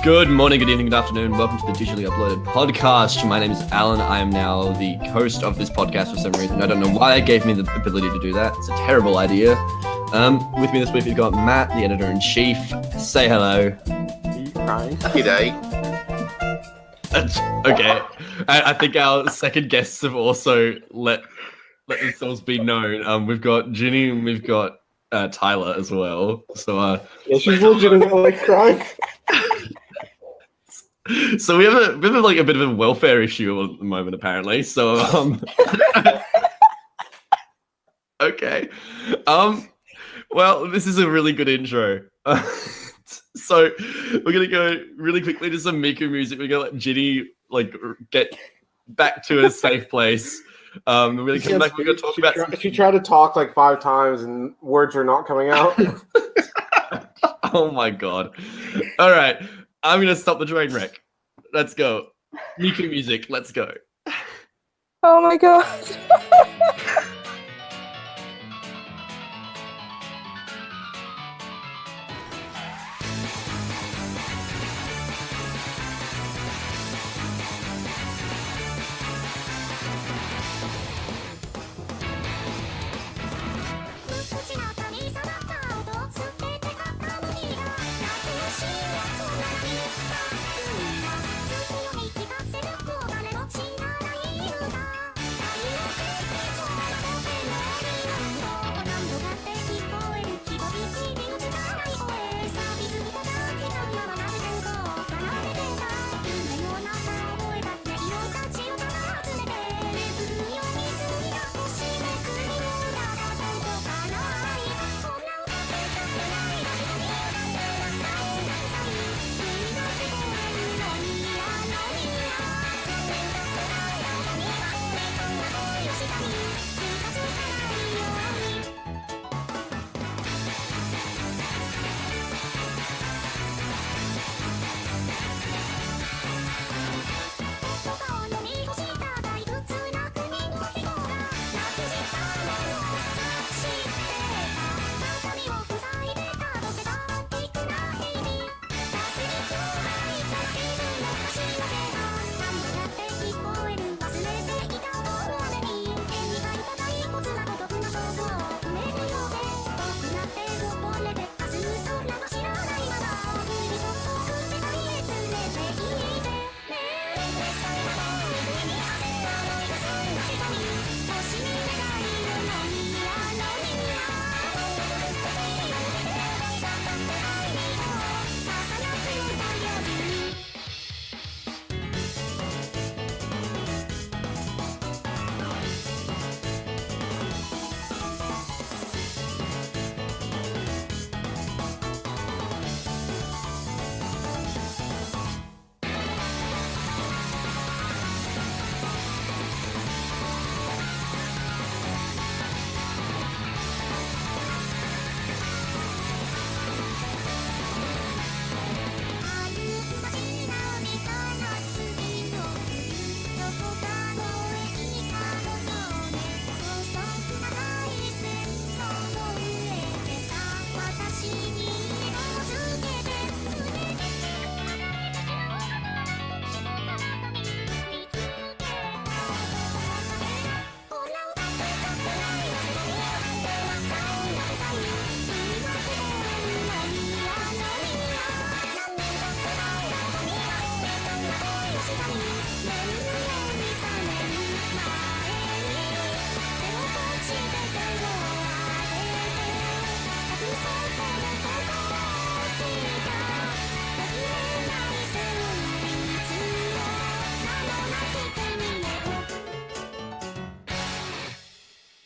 Good morning, good evening, good afternoon. Welcome to the digitally uploaded podcast. My name is Alan. I am now the host of this podcast for some reason. I don't know why it gave me the ability to do that. It's a terrible idea. With me this week, we've got Matt, the editor-in-chief. Say hello. G'day. Okay. I think our second guests have also let themselves be known. We've got Ginny and we've got Tyler as well. So yeah, she's legitimately crying. So we have a bit of a welfare issue at the moment, apparently. So okay. Well, this is a really good intro. So we're gonna go really quickly to some Miku music. We're gonna let Ginny get back to a safe place. We're gonna come back. We're gonna talk about. She tried to talk like 5 times and words are not coming out. Oh my god! All right, I'm gonna stop the train wreck. Let's go. Miku music. Let's go. Oh my god.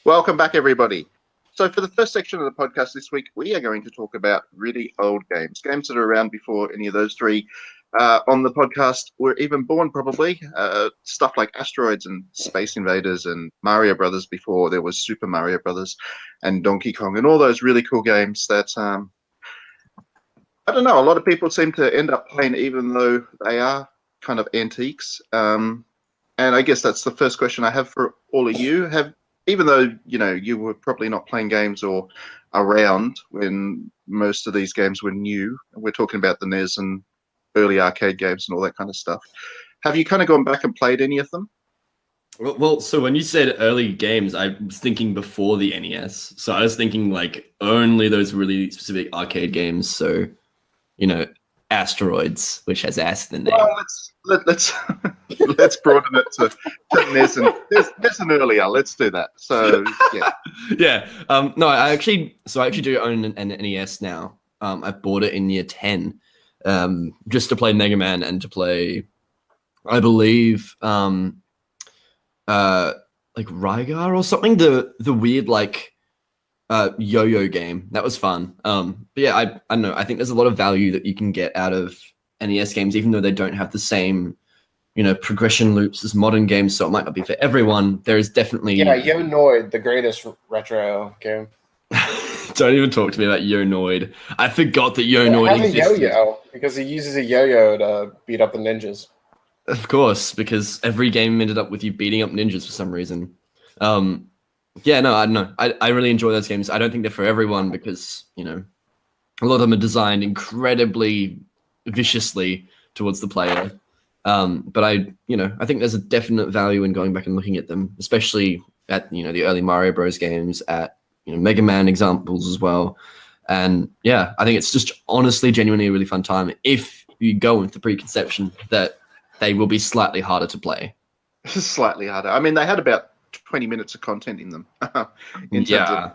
Welcome back, everybody. So for the first section of the podcast this week, we are going to talk about really old games that are around before any of those three on the podcast were even born, probably. Stuff like Asteroids and Space Invaders and Mario Brothers before there was Super Mario Brothers and Donkey Kong and all those really cool games that, I don't know, a lot of people seem to end up playing even though they are kind of antiques. And I guess that's the first question I have for all of you. Even though, you were probably not playing games or around when most of these games were new, we're talking about the NES and early arcade games and all that kind of stuff. Have you kind of gone back and played any of them? Well, so when you said early games, I was thinking before the NES. So I was thinking like only those really specific arcade games. So, Asteroids, which has ass in the name. Well, let's broaden it to NES and there's an earlier. Let's do that. So yeah, yeah. No, I actually do own an NES now. I bought it in year 10, just to play Mega Man and to play, I believe, like Rygar or something. The weird yo-yo game that was fun. But yeah, I don't know. I think there's a lot of value that you can get out of NES games, even though they don't have the same, progression loops as modern games. So it might not be for everyone. There is definitely Yo Noid, the greatest retro game. Don't even talk to me about Yo Noid. I forgot that Yo Noid has existed. a yo-yo because he uses a yo-yo to beat up the ninjas. Of course, because every game ended up with you beating up ninjas for some reason. Yeah, no, I don't know. I really enjoy those games. I don't think they're for everyone because, a lot of them are designed incredibly viciously towards the player. But I think there's a definite value in going back and looking at them, especially at, the early Mario Bros games, at, Mega Man examples as well. And yeah, I think it's just honestly, genuinely a really fun time if you go with the preconception that they will be slightly harder to play. Slightly harder. I mean, they had about 20 minutes of content in them in terms of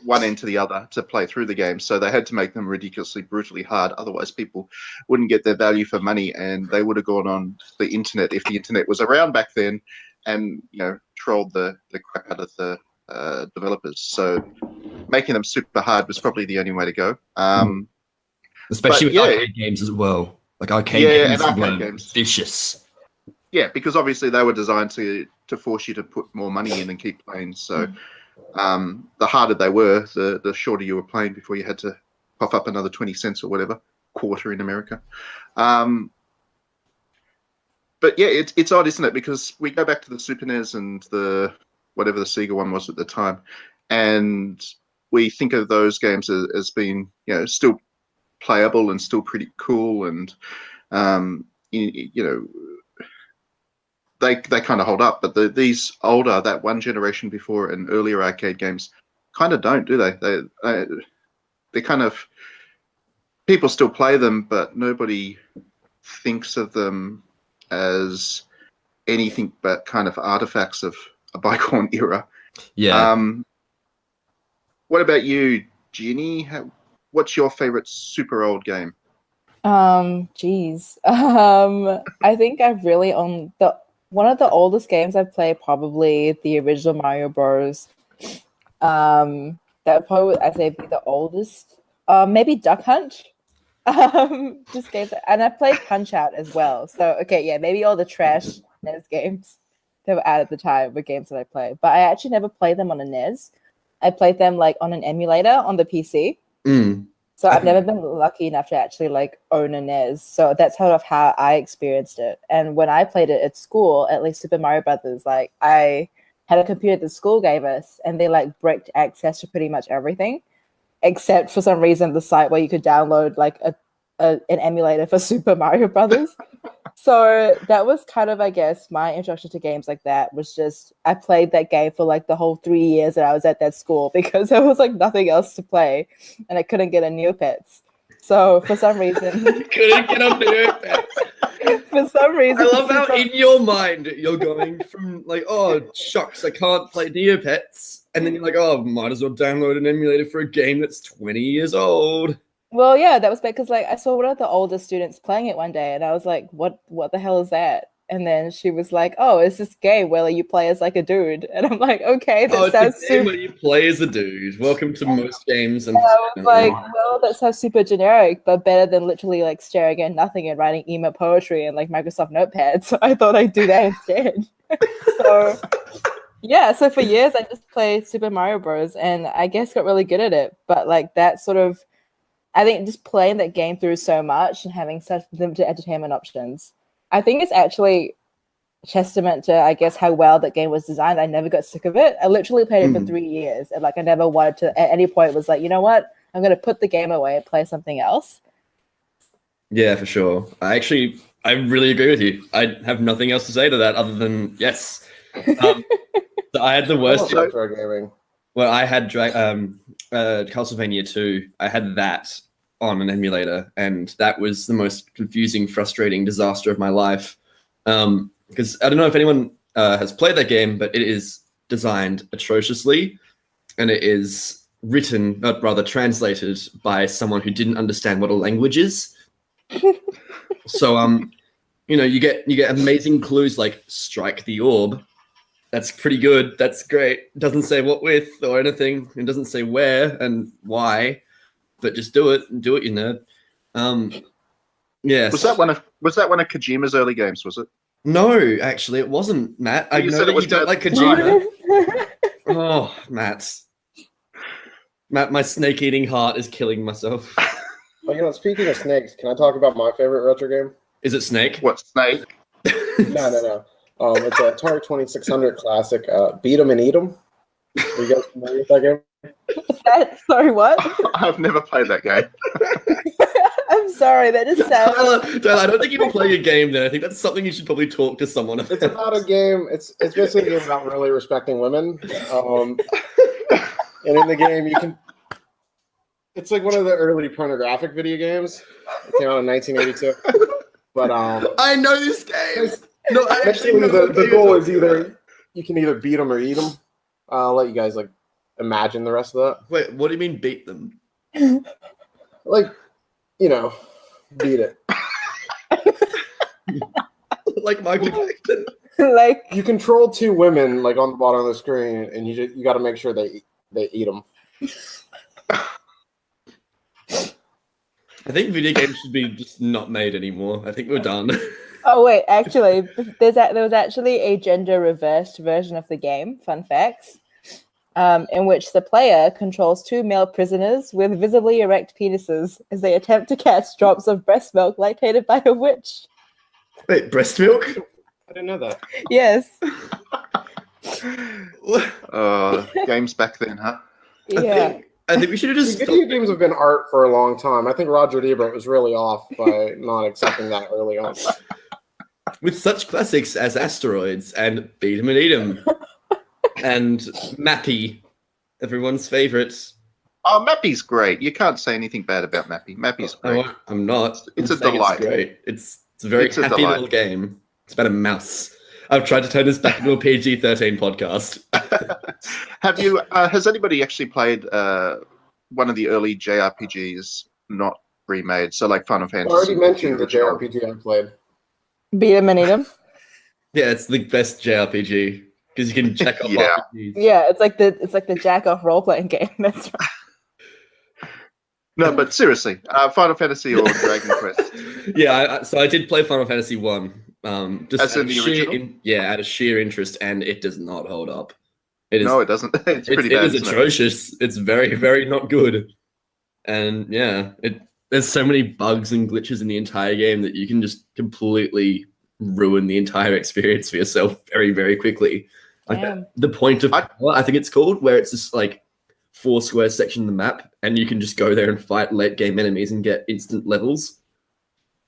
one end to the other to play through the game. So they had to make them ridiculously, brutally hard. Otherwise, people wouldn't get their value for money and they would have gone on the internet if the internet was around back then and, trolled the crap out of the developers. So making them super hard was probably the only way to go. Especially with arcade games as well. Like arcade games, vicious. Yeah, because obviously they were designed to force you to put more money in and keep playing. So the harder they were, the shorter you were playing before you had to cough up another 20 cents or whatever, quarter in America. But yeah, it's odd, isn't it? Because we go back to the Super NES and the whatever the Sega one was at the time, and we think of those games as being still playable and still pretty cool, and they kind of hold up. But these older, that one generation before and earlier arcade games kind of don't, do they? They kind of, people still play them, but nobody thinks of them as anything but kind of artifacts of a bygone era. Yeah. What about you, Ginny? What's your favorite super old game? I think I've really one of the oldest games I've played, probably the original Mario Bros. That would probably, I say, be the oldest. Maybe Duck Hunt. Just games, and I played Punch Out as well. So okay, yeah, maybe all the trash NES games that were out at the time were games that I played, but I actually never played them on a NES. I played them on an emulator on the PC. So I've never been lucky enough to actually own a NES. So that's sort of how I experienced it. And when I played it at school, at least Super Mario Brothers, I had a computer the school gave us, and they bricked access to pretty much everything, except for some reason the site where you could download an emulator for Super Mario Brothers. So that was kind of, I guess, my introduction to games like that. Was just I played that game for the whole 3 years that I was at that school because there was nothing else to play, and I couldn't get a Neopets. So for some reason, couldn't get a Neopets. For some reason, I love how in your mind you're going from oh shucks, I can't play Neopets, and then you're like, oh, might as well download an emulator for a game that's 20 years old. Well, yeah, that was bad because I saw one of the older students playing it one day, and I was like, "What the hell is that?" And then she was like, "Oh, it's this game where you play as a dude," and I'm like, "Okay, that sounds super." Where you play as a dude. Welcome to most games. And I was like, "Well, that sounds super generic, but better than literally staring at nothing and writing emo poetry and Microsoft Notepad." So I thought I'd do that instead. So yeah, so for years I just played Super Mario Bros. And I guess got really good at it, but that sort of. I think just playing that game through so much and having such limited entertainment options, I think it's actually a testament to, I guess, how well that game was designed. I never got sick of it. I literally played it for 3 years, and I never wanted to, at any point, was you know what? I'm going to put the game away and play something else. Yeah, for sure. I really agree with you. I have nothing else to say to that other than yes. So I had the I worst. love retro gaming. Well, I had Castlevania 2. I had that on an emulator, and that was the most confusing, frustrating disaster of my life. Because I don't know if anyone has played that game, but it is designed atrociously, and it is written, not rather translated, by someone who didn't understand what a language is. So, you get amazing clues like strike the orb. That's pretty good. That's great. Doesn't say what with or anything. It doesn't say where and why, but just do it. Do it, you nerd. Yes. Was that one of Kojima's early games? Was it? No, actually, it wasn't, Matt. I You know said it that was you don't like Kojima. Kojima. Oh, Matt, my snake-eating heart is killing myself. Well, speaking of snakes, can I talk about my favorite retro game? Is it Snake? What, Snake? No. It's a Atari 2600 classic, Beat 'em and Eat 'em. Are you guys familiar with that game? Sorry, what? I've never played that game. I'm sorry, that just sounds. Tyler, I don't think you can play a game then. I think that's something you should probably talk to someone about. It's about a game. It's basically a game about really respecting women. And in the game, you can. It's like one of the early pornographic video games. It came out in 1982. But I know this game. No, I actually basically know the goal is you can either beat them or eat them. I'll let you guys imagine the rest of that. Wait, what do you mean beat them? Beat it. Like Michael Jackson. Like, You control two women on the bottom of the screen, and you got to make sure they eat them. I think video games should be just not made anymore. I think we're done. oh wait, actually, there was actually a gender reversed version of the game. Fun facts. In which the player controls two male prisoners with visibly erect penises as they attempt to catch drops of breast milk lactated by a witch. Wait, breast milk? I didn't know that. Yes. Games back then, huh? Yeah. I think we should have just Video games have been art for a long time. I think Roger Ebert was really off by not accepting that early on. with such classics as Asteroids and Beat 'em and Eat 'em and Mappy, everyone's favorite. Oh, Mappy's great. You can't say anything bad about Mappy. Mappy's great. No, I'm not. It's I'm a saying delight. It's great. It's a very It's a happy delight. little game. It's about a mouse. I've tried to turn this back into a PG-13 podcast. Have you? Has anybody actually played one of the early JRPGs not remade? So like Final I Fantasy. already mentioned the original. JRPG I played. Beat 'em and eat 'em. Yeah, it's the best JRPG because you can check off Yeah. RPGs. Yeah, it's like the jack off role playing game. That's right. No, but seriously, Final Fantasy or Dragon Quest. Yeah, so I did play Final Fantasy 1. Just As in out of the sheer original? out of sheer interest, and it does not hold up. It is No, it doesn't. It's pretty it bad. is isn't it? atrocious. It's very, very not good. And yeah, there's so many bugs and glitches in the entire game that you can just completely ruin the entire experience for yourself very, very quickly. Like Damn. the point of power, I think it's called, where it's just like 4 square section of the map, and you can just go there and fight late game enemies and get instant levels.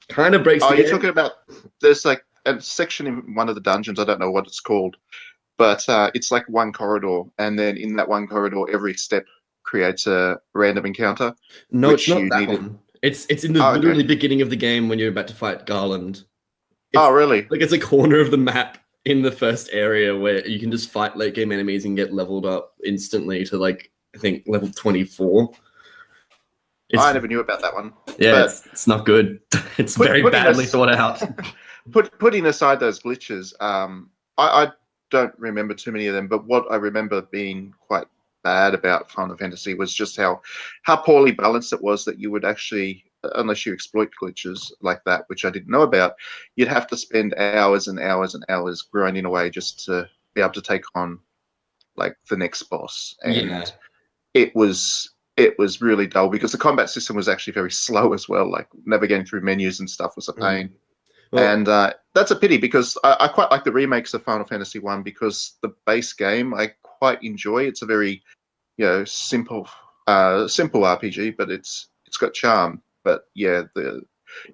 Kind of breaks Oh, the you're game. talking about there's like a section in one of the dungeons. I don't know what it's called, but it's like one corridor, and then in that one corridor, every step creates a random encounter. No, which it's not you that needed. one. It's in the Oh, okay. literally beginning of the game when you're about to fight Garland. Oh, really? Like it's a corner of the map in the first area where you can just fight late game enemies and get leveled up instantly to like I think level 24. I never knew about that one. Yeah, but- it's not good. It's very putting badly us- thought out. Putting aside those glitches, I don't remember too many of them, but what I remember being quite bad about Final Fantasy was just how poorly balanced it was that you would actually, unless you exploit glitches like that, which I didn't know about, you'd have to spend hours and hours and hours grinding away just to be able to take on like the next boss. And Yeah. it was really dull because the combat system was actually very slow as well. Like navigating through menus and stuff was a pain. Well, And that's a pity because I quite like the remakes of Final Fantasy 1 because the base game I quite enjoy. It's a very simple RPG, but it's got charm. But yeah,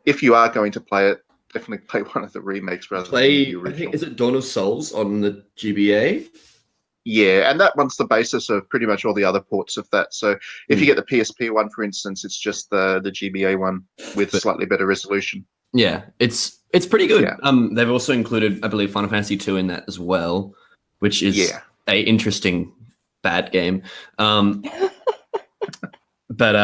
if you are going to play it, definitely play one of the remakes rather than the I original. think, is it Dawn of Souls on the GBA? Yeah, and that one's the basis of pretty much all the other ports of that. So if you get the PSP one, for instance, it's just the GBA one with slightly better resolution. Yeah, it's pretty good. Yeah. They've also included, I believe, Final Fantasy 2 in that as well, which is a interesting bad game. But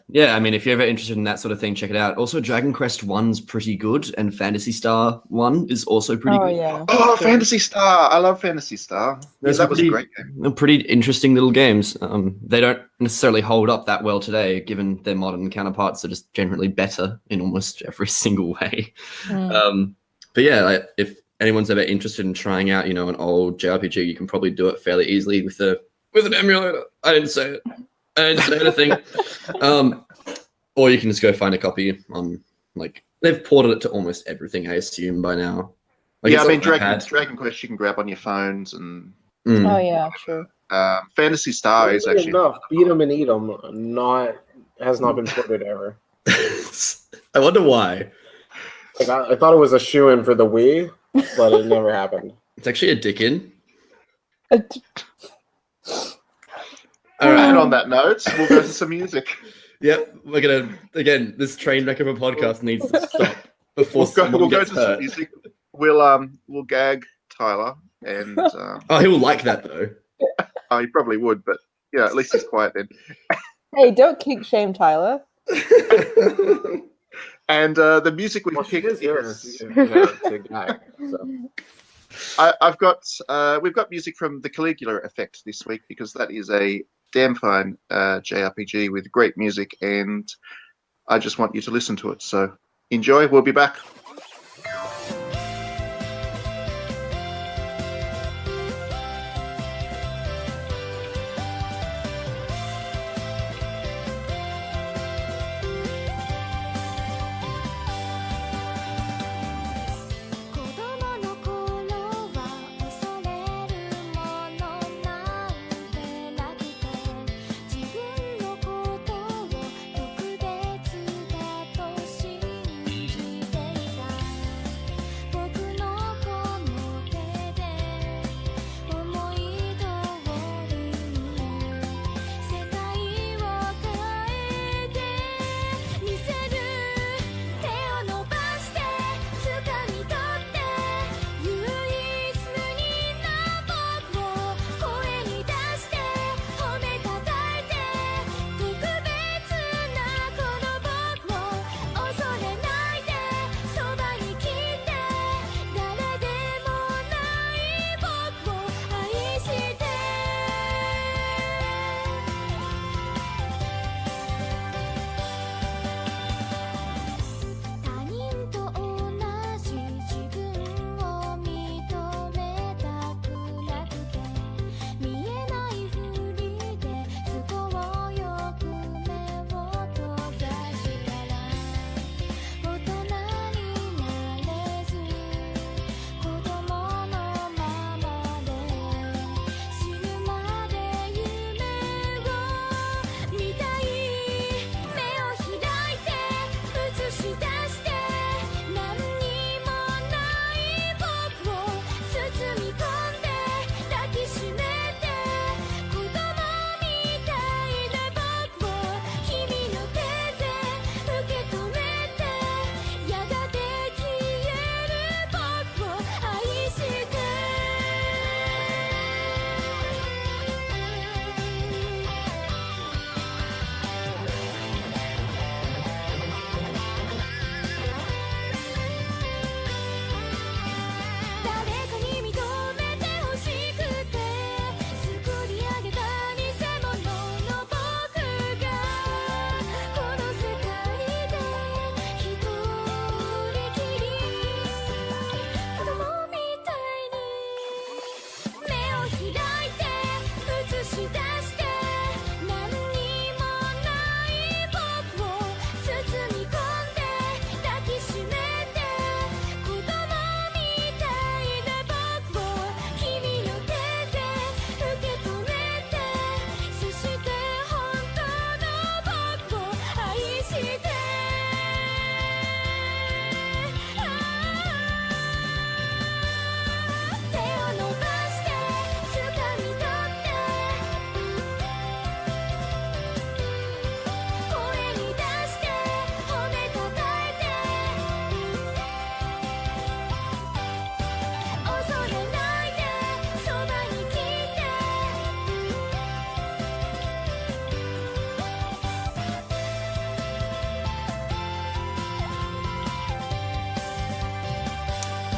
yeah, I mean, if you're ever interested in that sort of thing, check it out. Also, Dragon Quest 1's pretty good, and Phantasy Star 1 is also pretty good. Yeah. Oh, Phantasy Star! I love Phantasy Star. That was a great game. They're pretty interesting little games. They don't necessarily hold up that well today, given their modern counterparts are just generally better in almost every single way. But yeah, if anyone's ever interested in trying out, an old JRPG, you can probably do it fairly easily with an emulator. I didn't say it. I didn't say anything. Or you can just go find a copy on, they've ported it to almost everything, I assume, by now. I mean, Dragon Quest you can grab on your phones, and Oh yeah, true. Phantasy Star is actually enough. Beat 'em and eat 'em. Has not been ported ever. I wonder why. I thought it was a shoe-in for the Wii, but it never happened. It's actually a dick-in. All right, and on that note, we'll go to some music. Yep, we're gonna this train wreck of a podcast needs to stop before We'll go gets to hurt. some music. We'll gag Tyler, and Oh, he will like that though. oh, he probably would, but at least he's quiet then. Hey, don't kink shame Tyler. And the music we've picked is we've got music from the Caligula Effect this week, because that is a damn fine JRPG with great music, and I just want you to listen to it. So enjoy. We'll be back. 「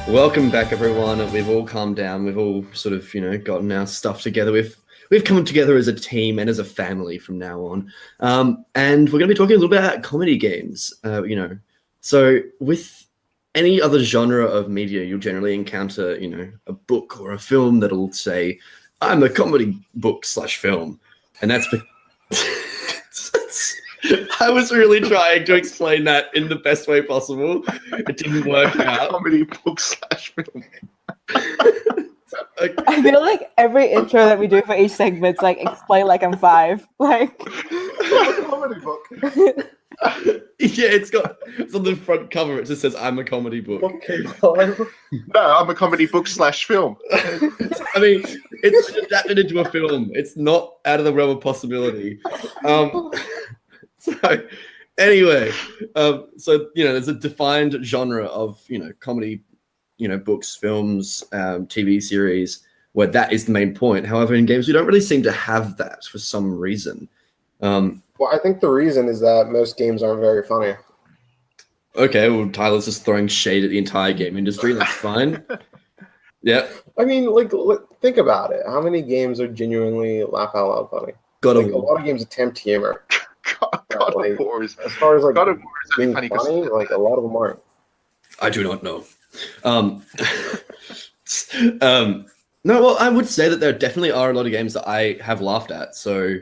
Welcome back, everyone. We've all calmed down. We've all sort of, gotten our stuff together. We've come together as a team and as a family from now on. And we're going to be talking a little bit about comedy games. So with any other genre of media, you'll generally encounter, a book or a film that'll say, "I'm a comedy book / film," and that's. I was really trying to explain that in the best way possible. It didn't work out. Comedy book / film. I feel like every intro that we do for each segment's like explain like I'm 5. Like Comedy book. Yeah, it's on the front cover. It just says, "I'm a comedy book." Okay, No, I'm a comedy book / film. I mean, it's adapted into a film. It's not out of the realm of possibility. So anyway, there's a defined genre of, comedy, books, films, TV series, where that is the main point. However, in games, we don't really seem to have that for some reason. Well, I think the reason is that most games aren't very funny. Okay, well, Tyler's just throwing shade at the entire game industry. That's fine. Yeah. I mean, think about it. How many games are genuinely laugh out loud funny? God of a War. lot of games attempt humor. God of War is as far as God of War is being only funny, a lot of them aren't. I do not know. No, well, I would say that there definitely are a lot of games that I have laughed at. So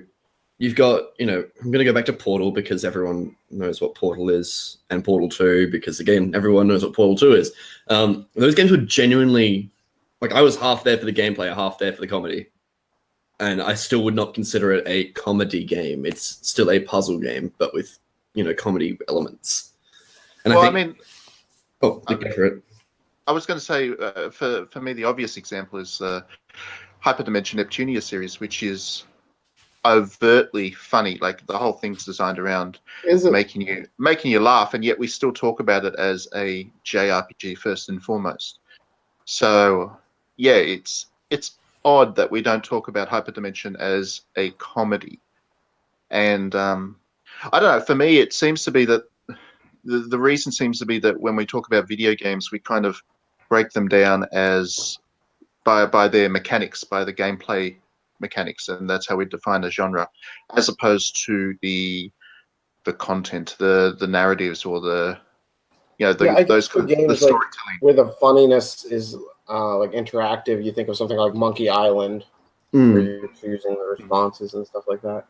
you've got, I'm going to go back to Portal because everyone knows what Portal is, and Portal 2 because, again, everyone knows what Portal 2 is. Those games were genuinely, I was half there for the gameplay, half there for the comedy. And I still would not consider it a comedy game. It's still a puzzle game, but with, comedy elements. And go for it. I was going to say, for me, the obvious example is the Hyperdimension Neptunia series, which is overtly funny. Like the whole thing's designed around making you laugh, and yet we still talk about it as a JRPG first and foremost. So yeah, it's odd that we don't talk about Hyperdimension as a comedy. And I don't know, for me it seems to be that the reason seems to be that when we talk about video games, we kind of break them down as by their mechanics, by the gameplay mechanics, and that's how we define a genre, as opposed to the content, the narratives, or those kind of the storytelling. Where the funniness is interactive, you think of something like Monkey Island, where you're choosing the responses and stuff like that.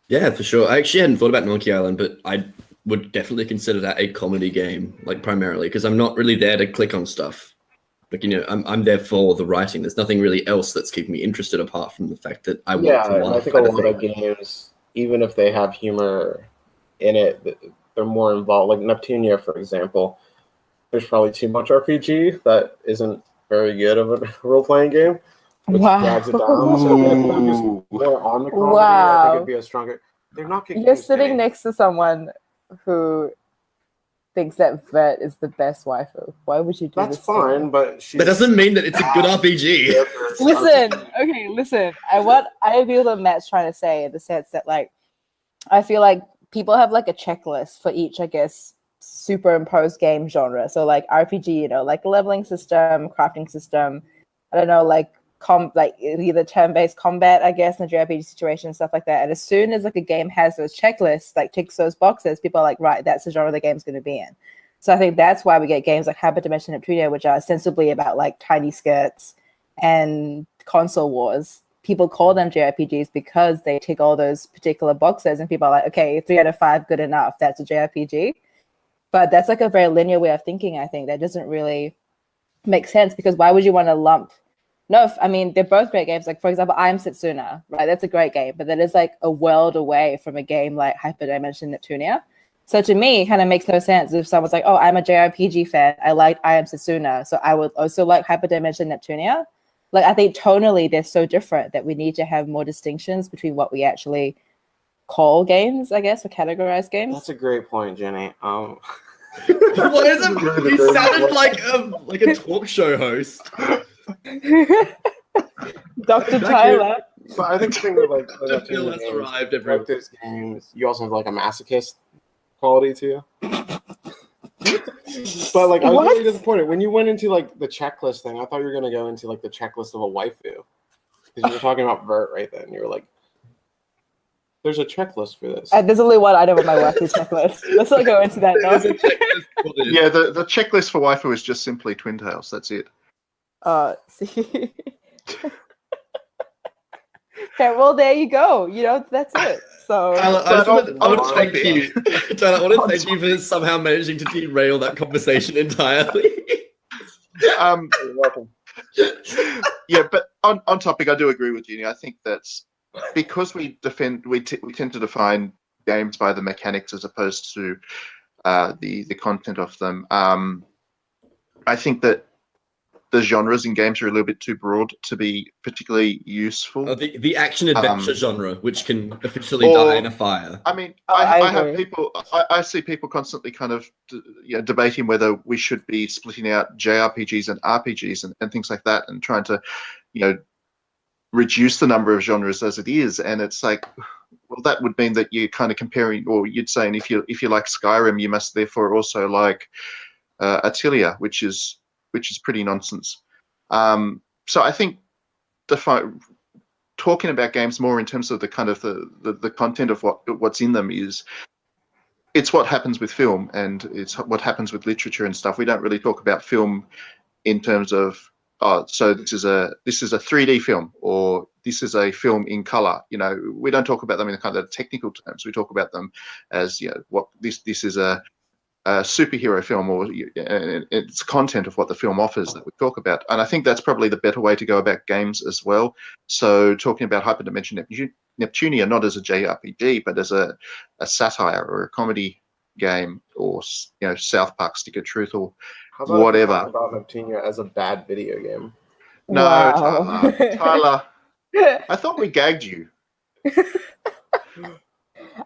Yeah, for sure. I actually hadn't thought about Monkey Island, but I would definitely consider that a comedy game, primarily, because I'm not really there to click on stuff. I'm there for the writing. There's nothing really else that's keeping me interested apart from the fact that I want to laugh. I think a lot of games, even if they have humor in it, they're more involved. Like Neptunia, for example, there's probably too much RPG that isn't very good of a role-playing game, which drags it down. So if they focus more on the comedy, I think it'd be a stronger. They're not. You're sitting next to someone who thinks that Vert is the best waifu. Why would you do That's this? fine, but that doesn't mean that it's a good RPG. Listen. I agree with what Matt's trying to say in the sense that, I feel like people have a checklist for each, I guess, superimposed game genre. So RPG, the leveling system, crafting system. I don't know, either turn-based combat, I guess, in a JRPG situation and stuff like that. And as soon as a game has those checklists, ticks those boxes, people are right, that's the genre the game's going to be in. So I think that's why we get games like Hyperdimension Neptunia, which are ostensibly about tiny skirts and console wars. People call them JRPGs because they tick all those particular boxes, and people are okay, 3 out of 5, good enough, that's a JRPG. But that's a very linear way of thinking, I think. That doesn't really make sense, because why would you want to lump? No, I mean, they're both great games. For example, I Am Setsuna, right? That's a great game, but that is a world away from a game like Hyperdimension Neptunia. So to me, it kind of makes no sense if someone's like, oh, I'm a JRPG fan, I like I Am Setsuna, so I would also like Hyperdimension Neptunia. I think tonally they're so different that we need to have more distinctions between what we actually call games, I guess, or categorize games. That's a great point, Jenny. What is it? You sounded like a talk show host. Dr. Tyler. But I think the thing with Phil has arrived, everyone. Those games, you also have a masochist quality to you. But like, I was What? really disappointed when you went into like the checklist thing. I thought you were gonna go into like the checklist of a waifu because you were talking about Vert right then. You were like, "There's a checklist for this." There's only one item on my waifu checklist. Let's not go into that now. There's a checklist for this. Yeah, the checklist for waifu is just simply Twin Tails. That's it. See. Okay, well, there you go. You know, that's it. So Tyler, I want to thank topic. you. Tyler, I want to thank you for somehow managing to derail that conversation entirely. Um, You're welcome. yeah, but on topic, I do agree with you. I think that's because we tend to define games by the mechanics as opposed to the content of them. I think that the genres in games are a little bit too broad to be particularly useful. The action adventure genre, which can officially or- die in a fire. I mean, I I have agree. people. I see people constantly kind of debating whether we should be splitting out JRPGs and RPGs and things like that, and trying to, reduce the number of genres as it is. And it's like, well, that would mean that you're kind of comparing, or you'd saying if you like Skyrim, you must therefore also like Atelier, which is pretty nonsense. So I think talking about games more in terms of the kind of the content of what's in them it's what happens with film, and it's what happens with literature and stuff. We don't really talk about film in terms of so this is a 3D film, or this is a film in color. We don't talk about them in kind of technical terms. We talk about them as what this is a superhero film, or it's content of what the film offers that we talk about. And I think that's probably the better way to go about games as well. So talking about Hyperdimension Neptunia not as a JRPG, but as a satire or a comedy game, or South Park Stick of Truth, or How about whatever. If we talk about Neptunia as a bad video game? No, Wow. Tyler, I thought we gagged you.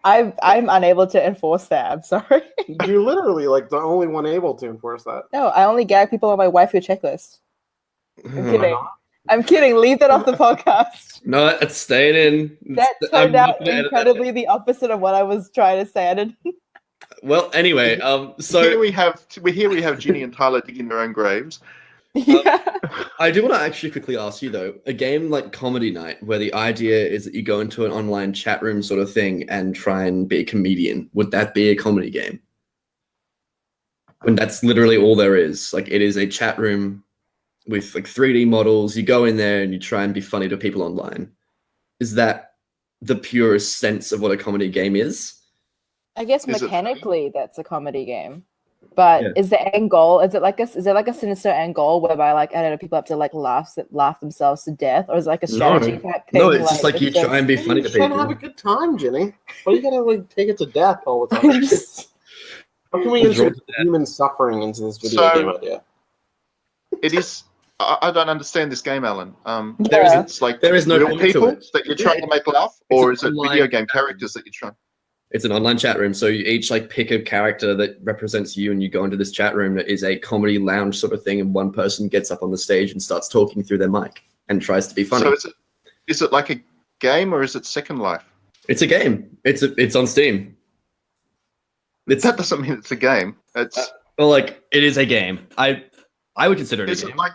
I'm unable to enforce that. I'm sorry. You're literally like the only one able to enforce that. No, I only gag people on my waifu checklist. I'm kidding. I'm kidding. Leave that off the podcast. No, it's staying in. That turned I'm not out gonna edit that. incredibly the opposite of what I was trying to say. I didn't. Well, anyway, Here so we have Ginny and Tyler digging their own graves. Yeah. I do want to actually quickly ask you though, a game like Comedy Night, where the idea is that you go into an online chat room sort of thing and try and be a comedian, would that be a comedy game? When that's literally all there is. Like, it is a chat room with like 3D models. You go in there and you try and be funny to people online. Is that the purest sense of what a comedy game is? I guess Is it mechanically that's a comedy game. But Yeah. is the end goal? Is it like a sinister end goal whereby like I don't know, people have to like laugh themselves to death, or is it like a strategy type thing? No, it's just like you it's try and be funny to You're trying to have a people. good time, Jenny. Why you gotta like take it to death all the time? How can we Draw insert to death. human suffering into this video So- game idea? It is. I don't understand this game, Alan. There Yeah. It's like There is no real point to people it. that you're trying to make laugh, It's or an is it online- video game characters that you're trying? It's an online chat room, so you each like pick a character that represents you, and you go into this chat room that is a comedy lounge sort of thing, and one person gets up on the stage and starts talking through their mic and tries to be funny. So is it like a game, or is it Second Life? It's a game. It's on Steam. It's That doesn't mean it's a game. It's well, like it is a game. I would consider it is a it game. like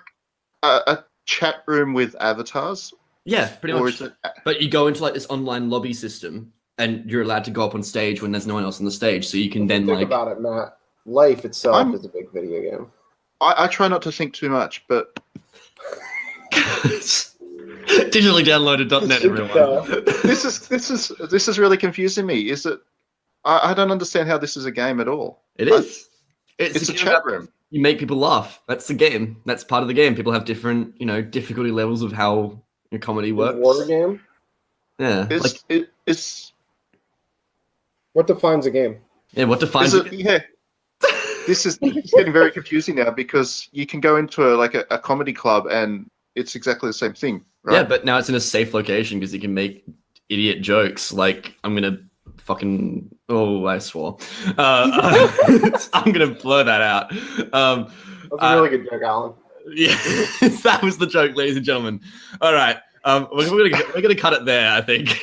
a chat room with avatars, Yeah, pretty or much. is it? But you go into like this online lobby system, and you're allowed to go up on stage when there's no one else on the stage, so you can then Think like. about it, Matt. Life itself I'm- is a big video game. I try not to think too much, but Digitally downloaded.net, everyone. this is really confusing me. Is it? I don't understand how this is a game at all. It is. It's a game chat about- room. You make people laugh. That's the game. That's part of the game. People have different, difficulty levels of how your comedy It's a works. war game. Yeah. It's What defines a game? Yeah. What defines is it? Yeah. This is getting very confusing now, because you can go into a comedy club and it's exactly the same thing, right? Yeah, but now it's in a safe location because you can make idiot jokes. Like, I'm gonna fucking I swore. I'm gonna blur that out. That's a really good joke, Alan. Yeah, that was the joke, ladies and gentlemen. All right, we're gonna cut it there, I think.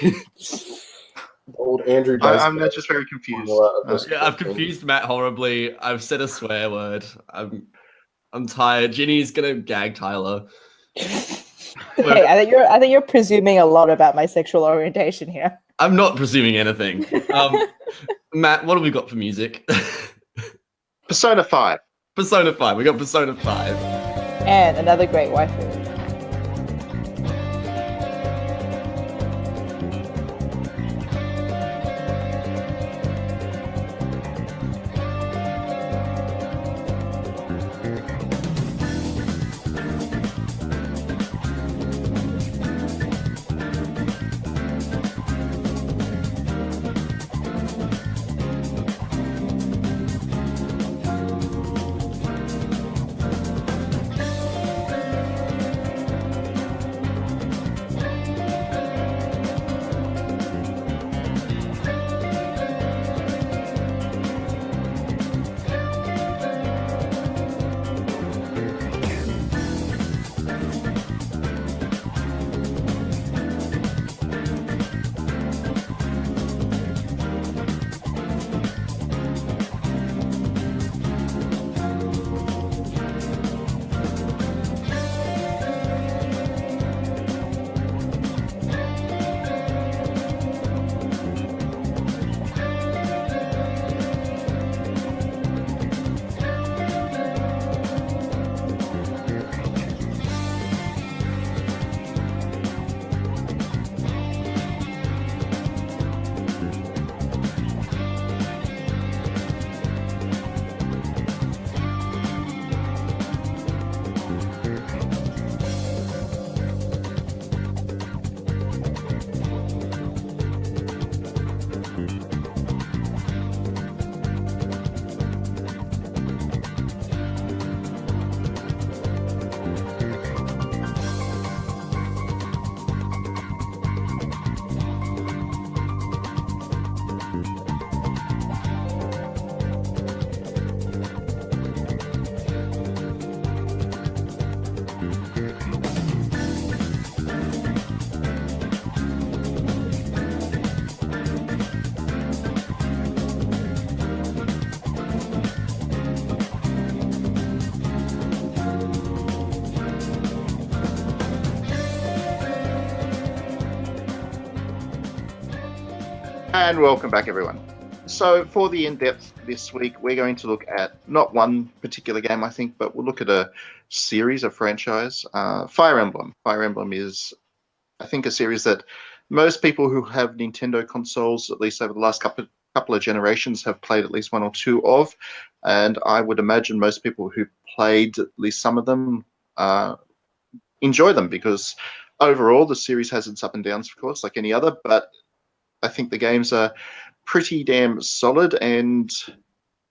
old Andrew Dice. I'm just very confused. formula of this Yeah, I've question. confused Matt horribly. I've said a swear word. I'm tired. Ginny's gonna gag Tyler. Hey, I think you're presuming a lot about my sexual orientation here. I'm not presuming anything. Matt, what have we got for music? Persona 5. Persona 5. We got Persona 5. And another great waifu. And welcome back, everyone. So for the in-depth this week, we're going to look at not one particular game, I think, but we'll look at a series, a franchise. Fire Emblem. Fire Emblem is, I think, a series that most people who have Nintendo consoles, at least over the last couple of generations, have played at least one or two of. And I would imagine most people who played at least some of them enjoy them, because overall the series has its up and downs, of course, like any other, but I think the games are pretty damn solid and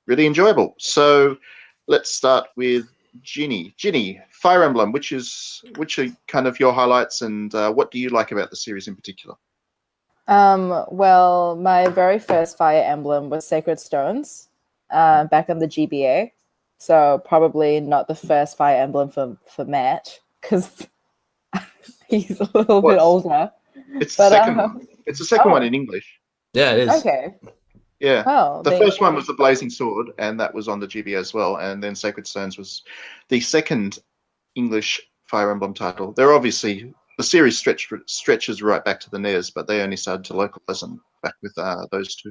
really enjoyable. So let's start with Ginny. Ginny, Fire Emblem, which are kind of your highlights, and what do you like about the series in particular? Well, my very first Fire Emblem was Sacred Stones, back on the GBA. So probably not the first Fire Emblem for Matt, because he's a little bit older. It's the second one. It's the second one in English. Yeah, it is. Okay. Yeah. Well, the first one was the Blazing Sword, and that was on the GBA as well. And then Sacred Stones was the second English Fire Emblem title. They're obviously, the series stretches right back to the NES, but they only started to localize them back with those two.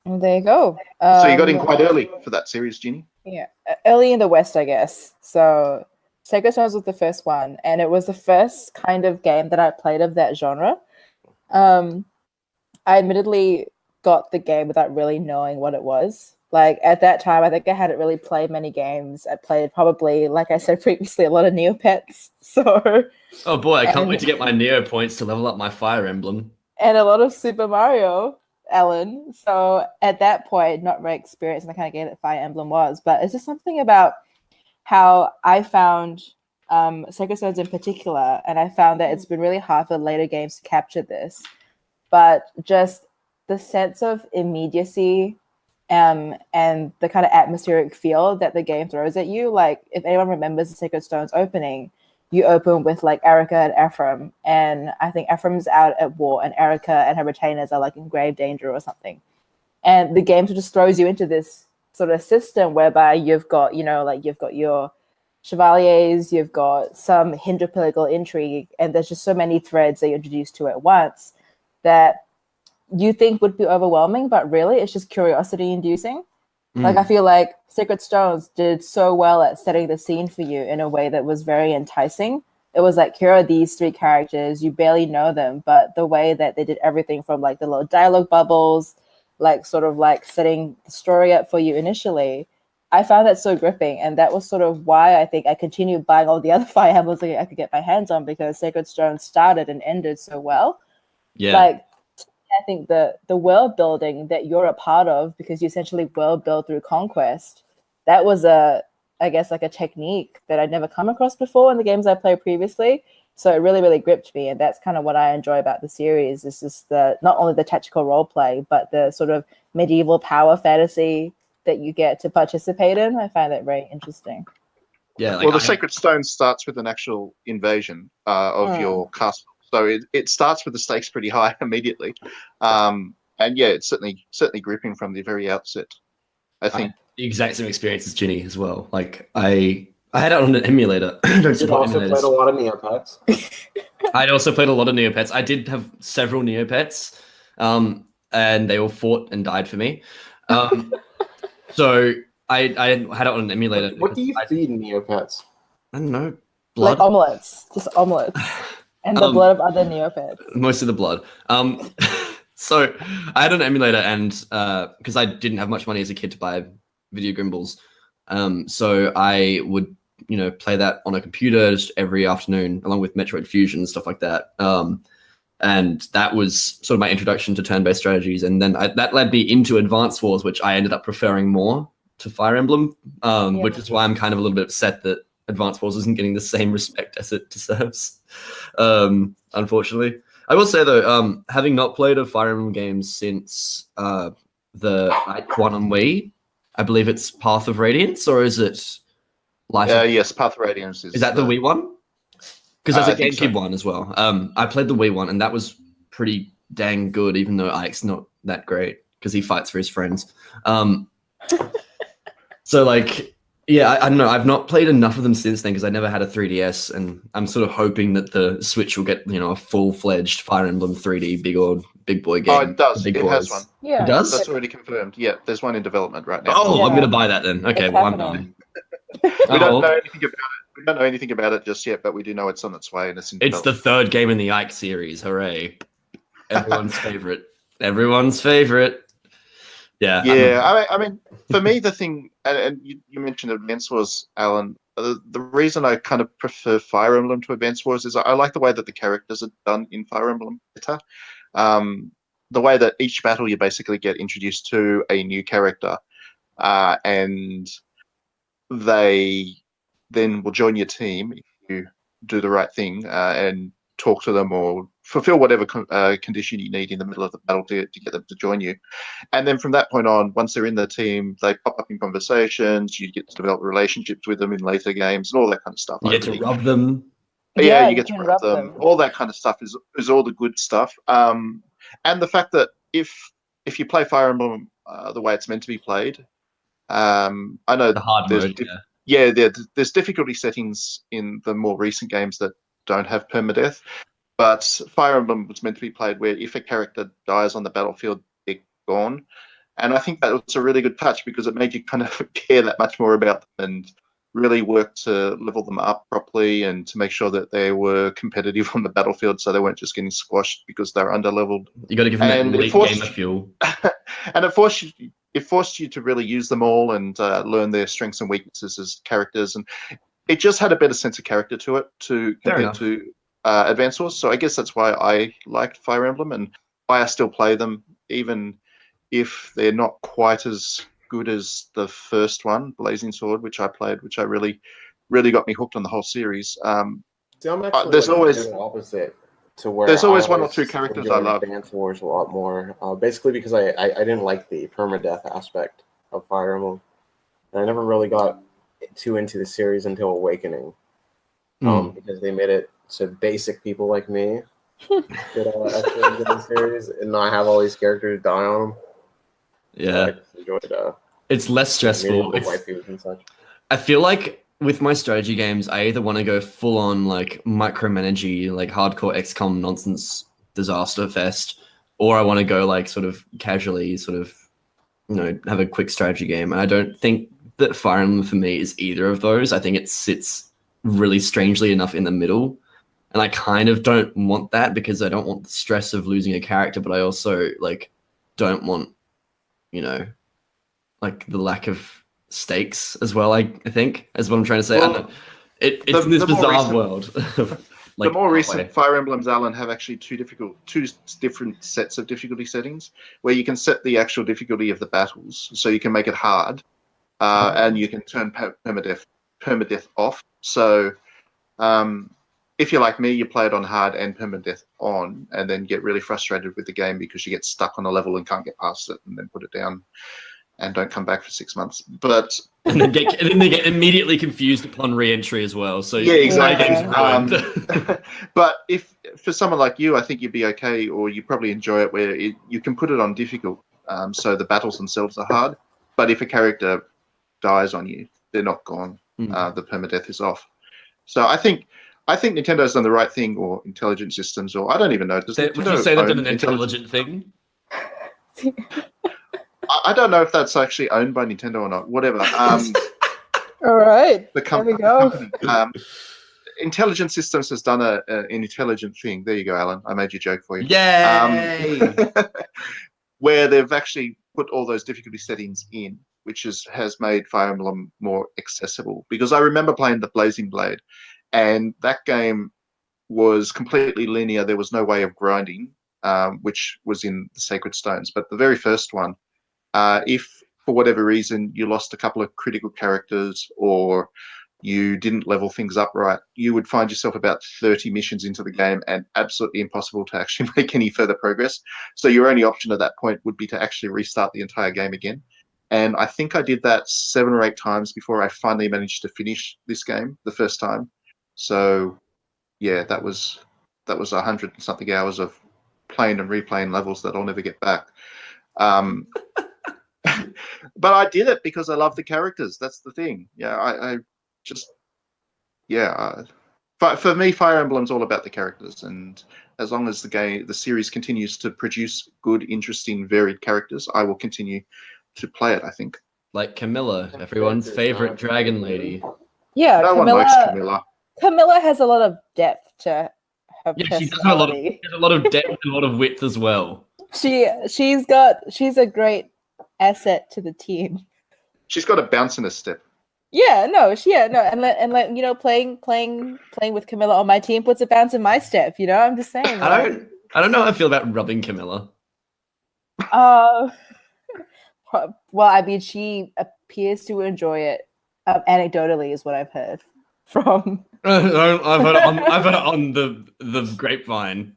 Well, there you go. So you got in quite early for that series, Ginny? Yeah, early in the West, I guess. So Sacred Stones was the first one, and it was the first kind of game that I played of that genre. I admittedly got the game without really knowing what it was. Like, at that time, I think I hadn't really played many games. I played probably, like I said previously, a lot of Neopets. So, oh boy, I can't wait to get my Neo points to level up my Fire Emblem. And a lot of Super Mario, Ellen. So at that point, not very experienced in the kind of game that Fire Emblem was. But it's just something about how I found Sacred Stones in particular, and I found that it's been really hard for later games to capture this. But just the sense of immediacy and the kind of atmospheric feel that the game throws at you. Like, if anyone remembers the Sacred Stones opening, you open with like Erica and Ephraim, and I think Ephraim's out at war, and Erica and her retainers are like in grave danger or something. And the game just throws you into this sort of system whereby you've got, like you've got your chevaliers, you've got some hint of political intrigue, and there's just so many threads that you're introduced to at once that you think would be overwhelming, but really it's just curiosity inducing. Like, I feel like Sacred Stones did so well at setting the scene for you in a way that was very enticing. It was like, here are these three characters, you barely know them, but the way that they did everything from like the little dialogue bubbles, like sort of like setting the story up for you initially, I found that so gripping. And that was sort of why I think I continued buying all the other Fire Emblems that I could get my hands on, because Sacred Stones started and ended so well. Yeah. Like, I think the world building that you're a part of, because you essentially world build through conquest, that was I guess like a technique that I'd never come across before in the games I played previously. So it really, really gripped me. And that's kind of what I enjoy about the series, is just not only the tactical role play, but the sort of medieval power fantasy that you get to participate in. I find that very interesting. Yeah. Well, the Sacred Stone starts with an actual invasion of your castle. So it starts with the stakes pretty high immediately. And yeah, it's certainly gripping from the very outset, I think. The exact same experience as Ginny as well. Like, I had it on an emulator. Don't You also played a lot of Neopets. I'd also played a lot of Neopets. I did have several Neopets, and they all fought and died for me. So I had it on an emulator. What do you feed Neopets? I don't know. Blood? Like omelets. Just omelets. And the blood of other Neopets. Most of the blood. So I had an emulator, and because I didn't have much money as a kid to buy video gimballs, so I would play that on a computer just every afternoon, along with Metroid Fusion and stuff like that. And that was sort of my introduction to turn-based strategies, and then that led me into Advance Wars, which I ended up preferring more to Fire Emblem, which is why I'm kind of a little bit upset that Advance Wars isn't getting the same respect as it deserves, unfortunately. I will say though, having not played a Fire Emblem game since the one on Wii, I believe it's Path of Radiance, or is it Life? Yes, Path of Radiance is that the Wii one? Because there's a GameCube so. one as well. I played the Wii one, and that was pretty dang good, even though Ike's not that great because he fights for his friends. So like, yeah, I don't know. I've not played enough of them since then because I never had a 3DS, and I'm sort of hoping that the Switch will get a full-fledged Fire Emblem 3D big boy game. Oh, it does. Big It boys. has one. Yeah. It does? That's already confirmed. Yeah, there's one in development right now. Oh, Yeah. I'm going to buy that then. Okay, It's well, I'm happening. done. We don't know anything about it. We don't know anything about it just yet, but we do know it's on its way and it's in It's the development. third game in the Ike series. Hooray. Everyone's favorite. Everyone's favorite. Yeah. Yeah, I mean, for me, the thing, and you mentioned Advance Wars, Alan. The reason I kind of prefer Fire Emblem to Advance Wars is I like the way that the characters are done in Fire Emblem better. The way that each battle you basically get introduced to a new character, and they then will join your team if you do the right thing and talk to them or fulfill whatever condition you need in the middle of the battle to get them to join you. And then from that point on, once they're in the team, they pop up in conversations, you get to develop relationships with them in later games and all that kind of stuff. You get to rub them. Yeah, you you get to can rub them. All that kind of stuff is all the good stuff. And the fact that if you play Fire Emblem the way it's meant to be played, I know The hard there's mode, yeah. there's difficulty settings in the more recent games that don't have permadeath, but Fire Emblem was meant to be played where if a character dies on the battlefield, they're gone. And I think that was a really good touch because it made you kind of care that much more about them and really work to level them up properly and to make sure that they were competitive on the battlefield so they weren't just getting squashed because they're underleveled. You got to give them And that it elite forced- gamer fuel. And it forced you to really use them all and learn their strengths and weaknesses as characters, and it just had a better sense of character to it compared enough. to Advance Wars. So I guess that's why I liked Fire Emblem and why I still play them, even if they're not quite as good as the first one, Blazing Sword, which I played, which I really got me hooked on the whole series. See, I'm actually there's like always- the opposite to where there's always one or always two characters enjoyed I love. Advance Wars a lot more, basically because I didn't like the permadeath aspect of Fire Emblem, and I never really got too into the series until Awakening. because they made it so basic people like me could actually enjoy the series and not have all these characters die on them. Yeah, So I just enjoyed it's less stressful. meeting the waifus and such. I feel like with my strategy games, I either want to go full on like micromanagey, like hardcore XCOM nonsense disaster fest, or I want to go like sort of casually, sort of, you know, have a quick strategy game. And I don't think that Fire Emblem for me is either of those. I think it sits really strangely enough in the middle. And I kind of don't want that because I don't want the stress of losing a character, but I also like don't want, you know, like the lack of stakes as well. I think is what I'm trying to say. Well, it's in this bizarre world. The more recent Fire Emblems, Alan, have actually two different sets of difficulty settings where you can set the actual difficulty of the battles, so you can make it hard, and you can turn permadeath off. So, if you're like me, you play it on hard and permadeath on, and then get really frustrated with the game because you get stuck on a level and can't get past it, and then put it down and don't come back for 6 months. But and then they get immediately confused upon re-entry as well. So yeah, exactly. Yeah. But if for someone like you, I think you'd be okay, or you probably enjoy it where you can put it on difficult, so the battles themselves are hard. But if a character dies on you, they're not gone. The permadeath is off. So I think Nintendo's done the right thing, or Intelligent Systems, or I don't even know. Would you say they've done an intelligent thing? I don't know if that's actually owned by Nintendo or not. Whatever. All right. There we go. Company. Intelligent Systems has done an intelligent thing. There you go, Alan. I made your joke for you. Yay! Where they've actually put all those difficulty settings in, which has made Fire Emblem more accessible. Because I remember playing the Blazing Blade, and that game was completely linear. There was no way of grinding, which was in the Sacred Stones. But the very first one, if for whatever reason you lost a couple of critical characters or you didn't level things up right, you would find yourself about 30 missions into the game and absolutely impossible to actually make any further progress. So your only option at that point would be to actually restart the entire game again. And I think I did that 7 or 8 times before I finally managed to finish this game the first time. So yeah, that was 100 and something hours of playing and replaying levels that I'll never get back. But I did it because I love the characters. That's the thing. Yeah, I just, yeah. For me, Fire Emblem's all about the characters, and as long as the series continues to produce good, interesting, varied characters, I will continue to play it, I think. Like Camilla, everyone's favorite dragon lady. Yeah, No one likes Camilla. Camilla has a lot of depth to her Yeah, personality. she does have a lot of depth and a lot of width as well. She's a great asset to the team. She's got a bounce in her step. And you know, playing with Camilla on my team puts a bounce in my step. You know, I'm just saying. I don't know how I feel about rubbing Camilla. Well, I mean, she appears to enjoy it. Anecdotally, is what I've heard from. I've heard it on the grapevine.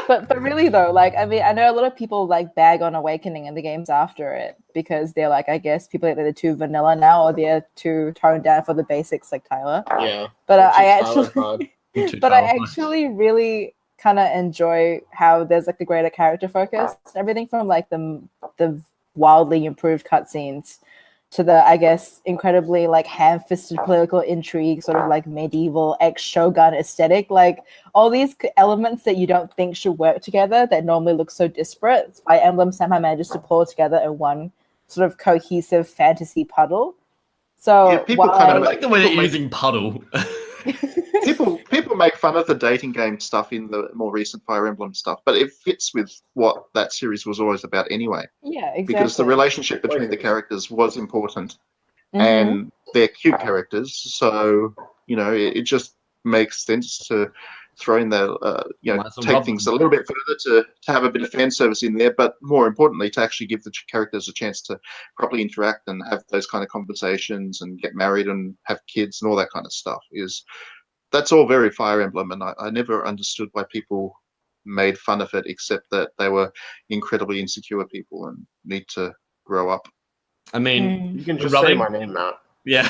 But really though, like, I mean, I know a lot of people like bag on Awakening and the games after it because they're like, I guess people think they're too vanilla now or they're too toned down for the basics, like Tyler. Yeah. But I actually really kind of enjoy how there's like the greater character focus, everything from like the wildly improved cutscenes to the, I guess, incredibly like ham-fisted political intrigue, sort of like medieval ex-shogun aesthetic, like all these elements that you don't think should work together that normally look so disparate. Fire Emblem somehow manages to pull together in one sort of cohesive fantasy puddle. So yeah, people I like the way they're using puddle. People make fun of the dating game stuff in the more recent Fire Emblem stuff, but it fits with what that series was always about anyway. Yeah, exactly. Because the relationship between the characters was important, and they're cute characters, so you know it just makes sense to throw in the take things a little bit further to have a bit of fan service in there, but more importantly to actually give the characters a chance to properly interact and have those kind of conversations and get married and have kids and all that kind of stuff. That's all very Fire Emblem, and I never understood why people made fun of it, except that they were incredibly insecure people and need to grow up. I mean, you can just say my name, Matt. Yeah.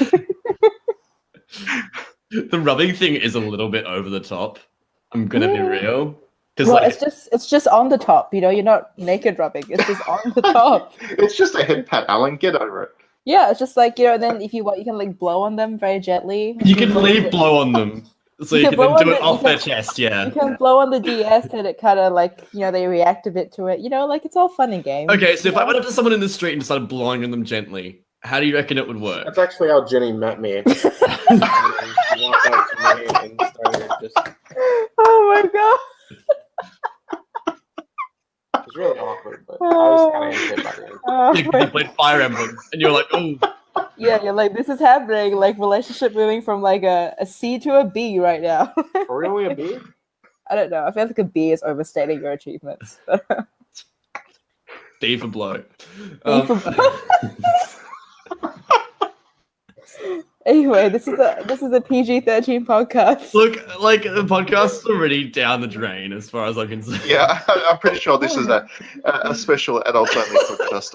The rubbing thing is a little bit over the top. I'm gonna be real. Because Well, like it's just on the top, you know. You're not naked rubbing. It's just on the top. It's just a head pat, Alan. Get over it. Yeah, it's just like, you know. And then if you want, you can like blow on them very gently. you can leave blow on them. So You you can can then blow do on it the- off you their can- chest, yeah. You can blow on the DS and it kind of like, you know, they react a bit to it. You know, like it's all fun and games. Okay, so if you I know? went up to someone in the street and started blowing on them gently, how do you reckon it would work? That's actually how Jenny met me. And she walked up to me and started just. Oh my god. It was really awkward, but I was kind of into it by the end. Oh You my- played Fire Emblem, and you're like, oh, Yeah, you're like, this is happening. Like relationship moving from like a C to a B right now. Are we only a B? I don't know. I feel like a B is overstating your achievements. D for blow. Anyway, this is a PG-13 podcast. Look, like the podcast's already down the drain as far as I'm concerned. Yeah, I'm pretty sure this is a special adult only podcast.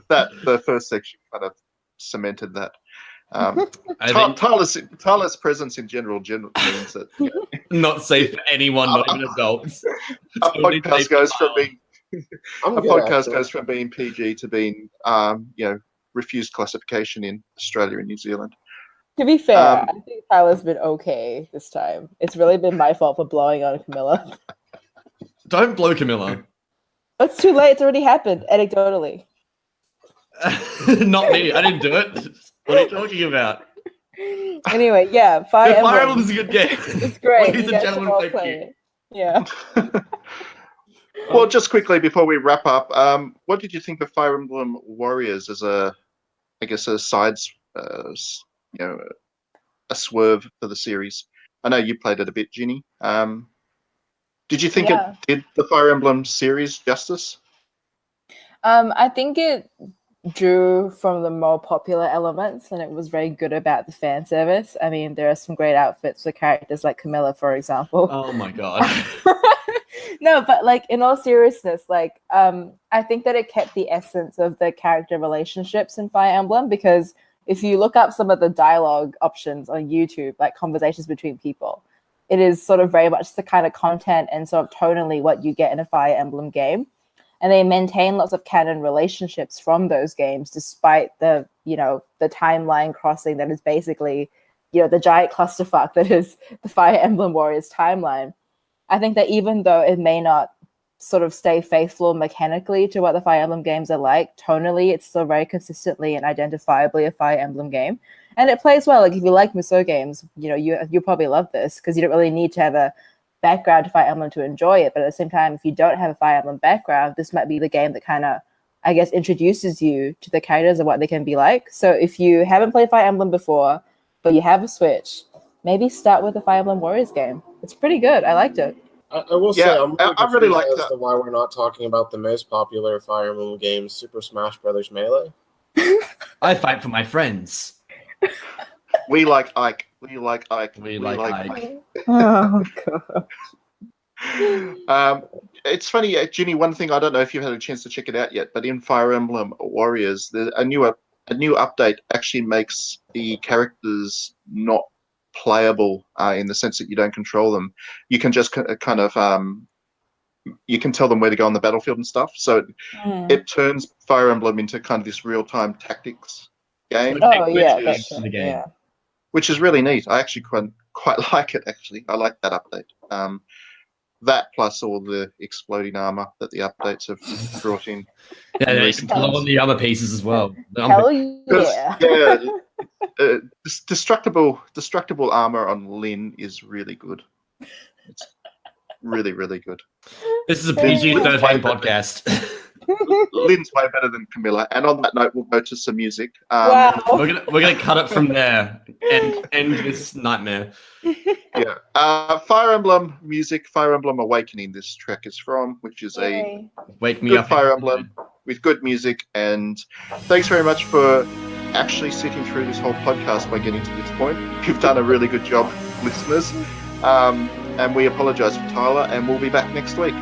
That the first section kind of cemented that. I think Tyler's presence in general means that not safe for anyone, not even adults. a Totally podcast safe goes for from being I'm a good, podcast actually. goes from being PG to being refused classification in Australia and New Zealand. To be fair, I think Tyler's been okay this time. It's really been my fault for blowing on Camilla. Don't blow Camilla. It's too late. It's already happened, anecdotally. Not me. I didn't do it. What are you talking about? Anyway, yeah, Fire Fire Emblem. Emblem is a good game. It's great. Ladies You and guys should gentlemen, all thank play you. it. Yeah. Well, just quickly before we wrap up, what did you think of Fire Emblem Warriors as a sides, a swerve for the series? I know you played it a bit, Ginny. Did you think Yeah. it did the Fire Emblem series justice? I think it drew from the more popular elements and it was very good about the fan service. I mean, there are some great outfits for characters like Camilla, for example. Oh my god. No, but like in all seriousness, like I think that it kept the essence of the character relationships in Fire Emblem, because if you look up some of the dialogue options on YouTube, like conversations between people, it is sort of very much the kind of content and sort of tonally what you get in a Fire Emblem game. And they maintain lots of canon relationships from those games, despite the timeline crossing that is basically, the giant clusterfuck that is the Fire Emblem Warriors timeline. I think that even though it may not sort of stay faithful mechanically to what the Fire Emblem games are like, tonally, it's still very consistently and identifiably a Fire Emblem game. And it plays well. Like if you like Musou games, you'll probably love this, because you don't really need to have a background to Fire Emblem to enjoy it. But at the same time, if you don't have a Fire Emblem background, this might be the game that kind of, I guess, introduces you to the characters and what they can be like. So if you haven't played Fire Emblem before, but you have a Switch, maybe start with the Fire Emblem Warriors game. It's pretty good. I liked it. I will say, Yeah, I'm I really like as that. to why we're not talking about the most popular Fire Emblem game, Super Smash Bros. Melee. I fight for my friends. We like Ike. We like Ike. We like Ike. Oh, God. It's funny, Ginny. One thing, I don't know if you've had a chance to check it out yet, but in Fire Emblem Warriors, a new update actually makes the characters not playable in the sense that you don't control them. You can just kind of you can tell them where to go on the battlefield and stuff. So it turns Fire Emblem into kind of this real-time tactics game. Oh, yeah. Which That's is true. the game. Yeah. Which is really neat. I actually quite like it, actually. I like that update. That plus all the exploding armor that the updates have brought in. Yeah, in they recent can times. on the other pieces as well. Hell 'Cause, yeah. destructible armor on Lynn is really good. It's really, really good. This is a PG-13 podcast. Lynn's way better than Camilla. And on that note, we'll go to some music. Wow. we're gonna cut it from there and end this nightmare. Yeah. Fire Emblem music, Fire Emblem Awakening. This track is from, which is a Yay. Wake me good up. Fire Emblem with good music. And thanks very much for actually sitting through this whole podcast by getting to this point. You've done a really good job, listeners. And we apologize for Tyler, and we'll be back next week.